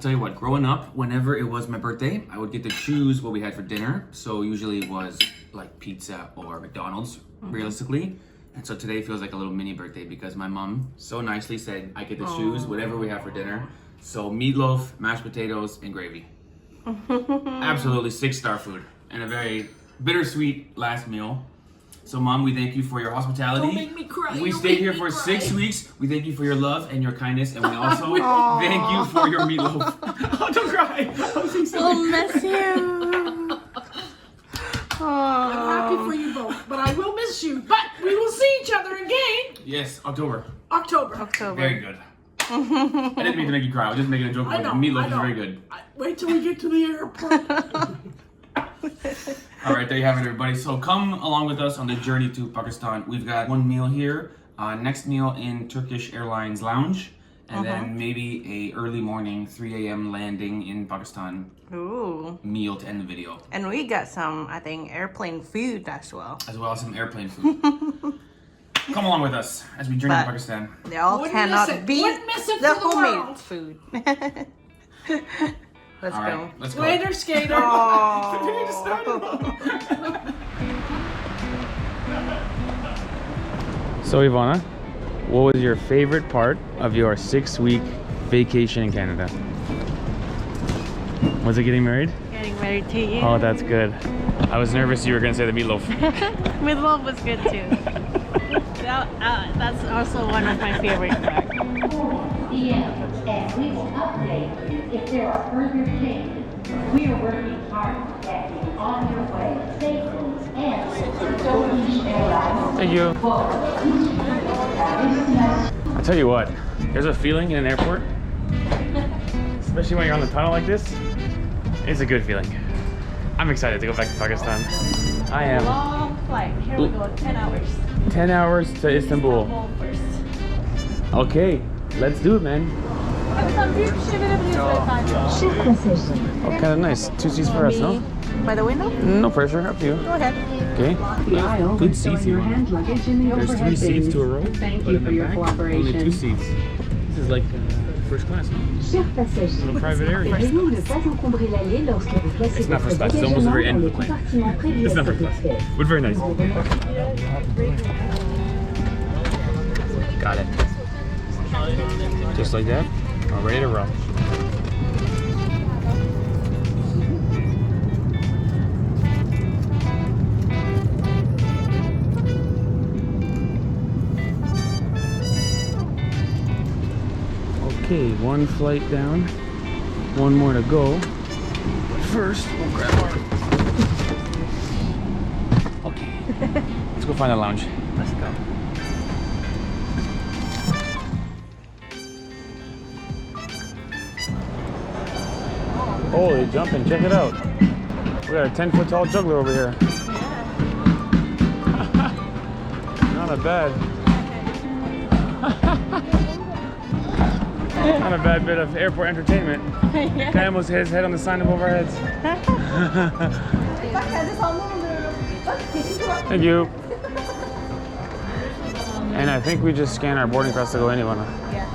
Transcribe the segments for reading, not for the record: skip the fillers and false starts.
tell you what, growing up, whenever it was my birthday, I would get to choose what we had for dinner. So usually it was like pizza or McDonald's, realistically. And so today feels like a little mini birthday because my mom so nicely said I get to choose whatever we have for dinner. So meatloaf, mashed potatoes, and gravy. Absolutely 6-star food and a very bittersweet last meal. So Mom, we thank you for your hospitality. Don't make me cry. We stayed here for 6 weeks. We thank you for your love and your kindness, and we also thank you for your meatloaf. Oh, don't cry. I'll miss you. I'm happy for you both, but I will miss you. But we will see each other again. Yes, October. October. Very good. I didn't mean to make you cry. I was just making a joke. I know. Meatloaf is very good. Wait till we get to the airport. All right, there you have it, everybody. So come along with us on the journey to Pakistan. We've got one meal here, next meal in Turkish Airlines lounge, and then maybe a early morning 3 a.m. landing in Pakistan. Ooh. Meal to end the video. And we got some, I think, airplane food as well. As well as some airplane food. Come along with us as we journey to Pakistan. They all cannot beat the homemade food. Let's all go. Right, let's go. Later, skater. So Ivana, what was your favorite part of your 6-week vacation in Canada? Was it getting married? Getting married to you. Oh, that's good. I was nervous you were going to say the meatloaf. Meatloaf was good too. That's also one of my favorite parts. And please update if there are further changes. We are working hard to get you on your way safely and Turkish Airlines. Thank you. I tell you what, there's a feeling in an airport, especially when you're on the tunnel like this. It's a good feeling. I'm excited to go back to Pakistan. I am. Long flight. Here we go. 10 hours. 10 hours to Istanbul. First. Okay, let's do it, man. Oh, kind of nice. 2 seats for us, no? By the window? No pressure, up to you. Go ahead. Okay. Good seats here. There's 3 seats to a row. Thank but you in for the your back, cooperation. only 2 seats. This is like first class, no? Little private area. It's not first class. It's almost the very end of the plane. It's not first class, but very nice. Got it. Just like that. We're ready to roll. Okay, 1 flight down, 1 more to go. First, we'll grab our... Okay, let's go find a lounge. Let's go. Holy jumping, check it out. We got a 10-foot tall juggler over here. Not a bad. Not a bad bit of airport entertainment. Yeah. Guy almost hit his head on the sign above our heads. Thank you. And I think we just scan our boarding pass to go in, Ivana. Yeah.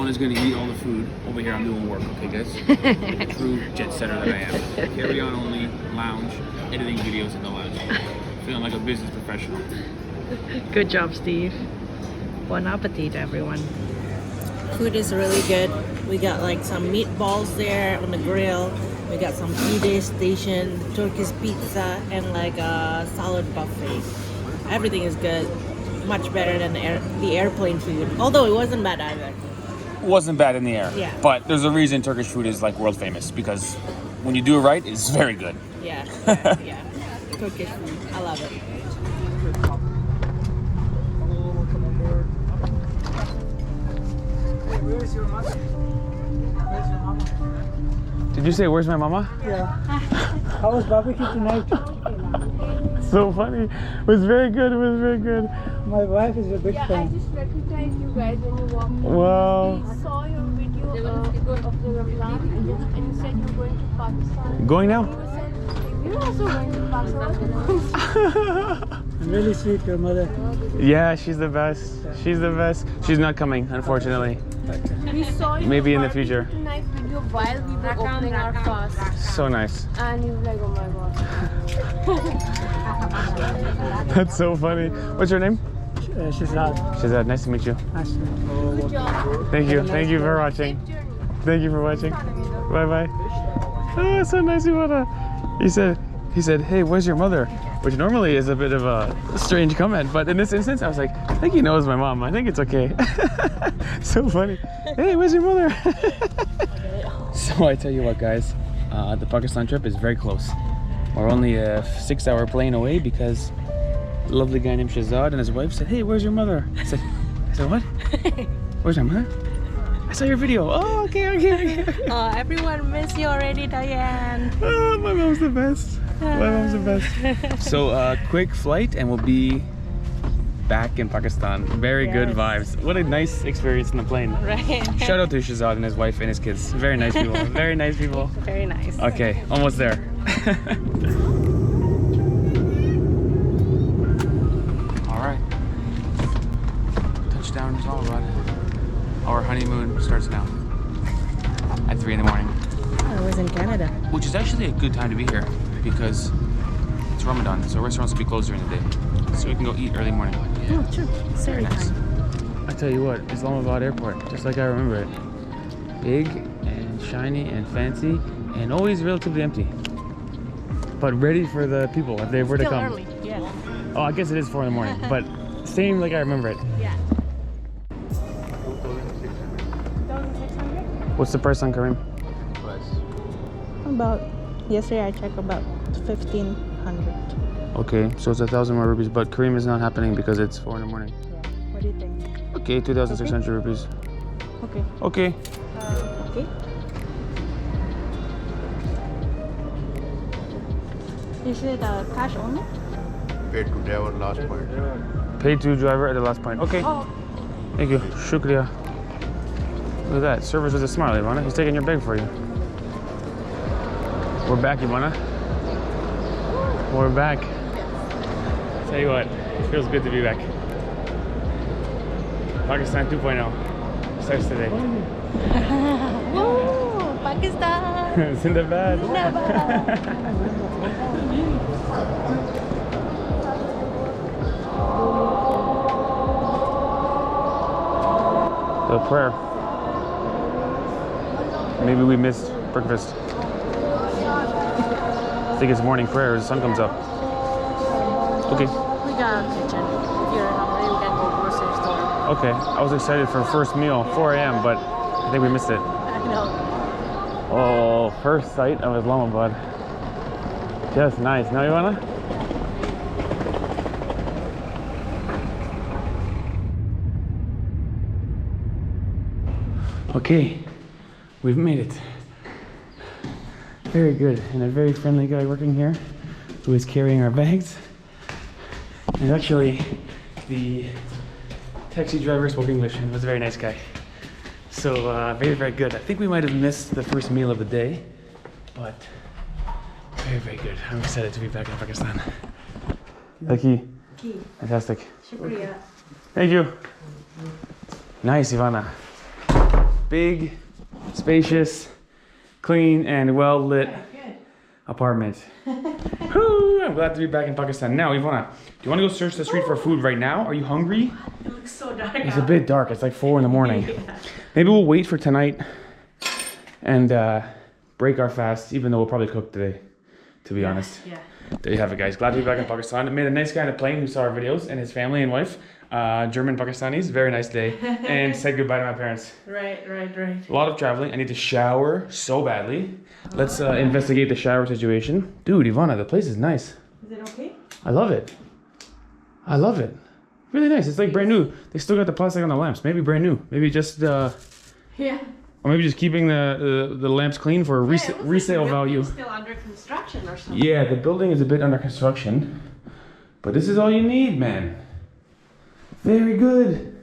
Is going to eat all the food. Over here I'm doing work, okay guys? True jet setter that I am. Carry on only, lounge, editing videos in the lounge. Feeling like a business professional. Good job, Steve. Bon appetit, everyone. Food is really good. We got like some meatballs there on the grill. We got some pide station, Turkish pizza, and like a salad buffet. Everything is good. Much better than the airplane food. Although it wasn't bad either. Wasn't bad in the air. Yeah. But there's a reason Turkish food is like world famous, because when you do it right, it's very good. Yeah. Turkish food. I love it. Where's your mother? Where's your mama? Did you say, where's my mama? Yeah. How was barbecue tonight? So funny. It was very good. It was very good. My wife is a big fan. I just recognized you guys when you walked in. Wow. I saw your video of your plan? And you said you were going to Pakistan. Going now? You said you're also going to Pakistan. Really sweet, your mother. Yeah, she's the best. She's the best. She's not coming, unfortunately. We saw you Maybe in the future. nice video while we were opening our fast. So nice. And you were like, oh my god. That's so funny. What's your name? Shazad. Shazad, nice to meet you. Good job. Thank you. Thank you for watching. Safe journey. Thank you for watching. Bye bye. Oh, so nice, Ivana. He said, hey, where's your mother? Which normally is a bit of a strange comment, but in this instance, I was like, I think he knows my mom. I think it's okay. So funny. Hey, where's your mother? So I tell you what, guys, the Pakistan trip is very close. We're only a 6-hour plane away because a lovely guy named Shazad and his wife said, hey, where's your mother? I said what? Where's my mother? I saw your video. Oh, okay. Everyone miss you already, Diane. Oh, my mom's the best. My mom's the best. So, quick flight and we'll be back in Pakistan. Very good vibes. What a nice experience in the plane. Right. Shout out to Shazad and his wife and his kids. Very nice people. Very nice people. Very nice. Okay, almost there. Alright. Touchdown Islamabad. Our honeymoon starts now. At 3 in the morning. I was in Canada. Which is actually a good time to be here because it's Ramadan, so restaurants will be closed during the day. So we can go eat early morning. Oh, true. Very nice. I tell you what, Islamabad airport, just like I remember it. Big and shiny and fancy and always relatively empty. But ready for the people if they were to Still come. early. Yeah. Oh, I guess it is 4 in the morning, but same like I remember it. Yeah. What's the price on Kareem? About yesterday I checked about 1,500. Okay, so it's 1,000 more rupees, but Kareem is not happening because it's 4 in the morning. Yeah. What do you think? Okay, 2,600 rupees. Okay. Okay. Okay. Is it cash only? Paid to driver last point. Paid to driver at the last point. Okay. Oh. Thank you. Shukriya. Look at that. Servers with a smile, Ivana. He's taking your bag for you. We're back, Ivana. We're back. Tell you what, it feels good to be back. Pakistan 2.0 starts today. Woo! Pakistan! Zindabad. The prayer. Maybe we missed breakfast. I think it's morning prayer as the sun comes up. Okay. We got a kitchen. If you're hungry, we can go grocery store. Okay. I was excited for first meal, 4 a.m., but I think we missed it. I know. Oh, first sight of Islamabad. Just nice. Now you wanna? Okay, we've made it. Very good, and a very friendly guy working here who is carrying our bags. And actually, the taxi driver spoke English and was a very nice guy. So very, very good. I think we might have missed the first meal of the day, but very, very good. I'm excited to be back in Pakistan. Lucky. Fantastic. Shukriya. Thank you. Nice, Ivana. Big, spacious, clean, and well-lit apartment. Woo, I'm glad to be back in Pakistan. Now, Ivana, do you want to go search the street for food right now? Are you hungry? It looks so dark. It's a bit dark. It's like 4 in the morning. Maybe we'll wait for tonight and break our fast, even though we'll probably cook today, to be honest. Yeah. There you have it, guys. Glad to be back in Pakistan. I met a nice guy on the plane who saw our videos, and his family and wife, German Pakistanis. Very nice day. And said goodbye to my parents. Right. A lot of traveling. I need to shower so badly. Let's investigate the shower situation. Dude, Ivana, the place is nice. Is it okay? I love it. I love it. Really nice. It's like brand new. They still got the plastic on the lamps. Maybe brand new. Maybe just Yeah. or maybe just keeping the lamps clean for resale value. Still under construction or something. Yeah, the building is a bit under construction, but this is all you need, man. Very good.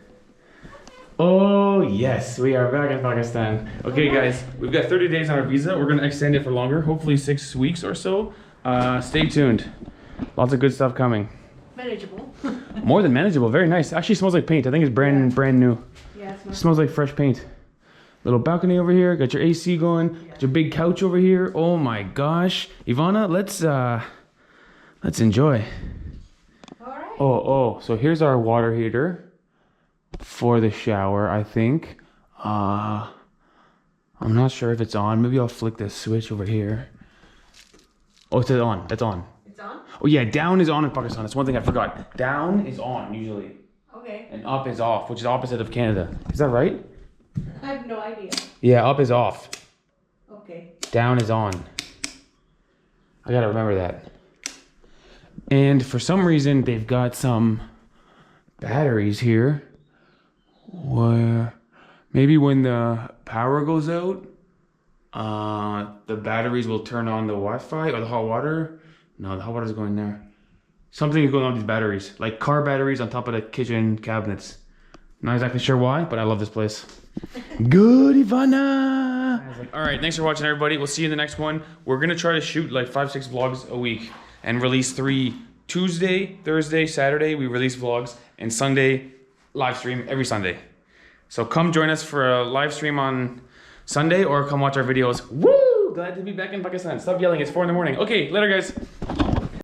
Oh yes, we are back in Pakistan. Okay guys, we've got 30 days on our visa. We're gonna extend it for longer, hopefully 6 weeks or so. Stay tuned. Lots of good stuff coming. Manageable. More than manageable, very nice. Actually smells like paint. I think it's brand new. Yeah, It smells like fresh paint. Little balcony over here, got your AC going, got your big couch over here. Oh my gosh. Ivana, let's enjoy. Alright. Oh, so here's our water heater for the shower, I think. I'm not sure if it's on. Maybe I'll flick this switch over here. Oh, it's on. It's on. It's on? Oh yeah, down is on in Pakistan. That's one thing I forgot. Down is on usually. Okay. And up is off, which is opposite of Canada. Is that right? I have no idea. Yeah, up is off. Okay. Down is on. I gotta remember that. And for some reason, they've got some batteries here where maybe when the power goes out, the batteries will turn on the Wi-Fi or the hot water. No, the hot water is going there. Something is going on with these batteries, like car batteries on top of the kitchen cabinets. Not exactly sure why, but I love this place. Good, Ivana. All right, thanks for watching, everybody. We'll see you in the next one. We're gonna try to shoot like 5-6 vlogs a week and release 3 Tuesday, Thursday, Saturday. We release vlogs, and Sunday live stream every Sunday. So come join us for a live stream on Sunday, or come watch our videos. Woo! Glad to be back in Pakistan. Stop yelling. It's 4 in the morning. Okay, later, guys.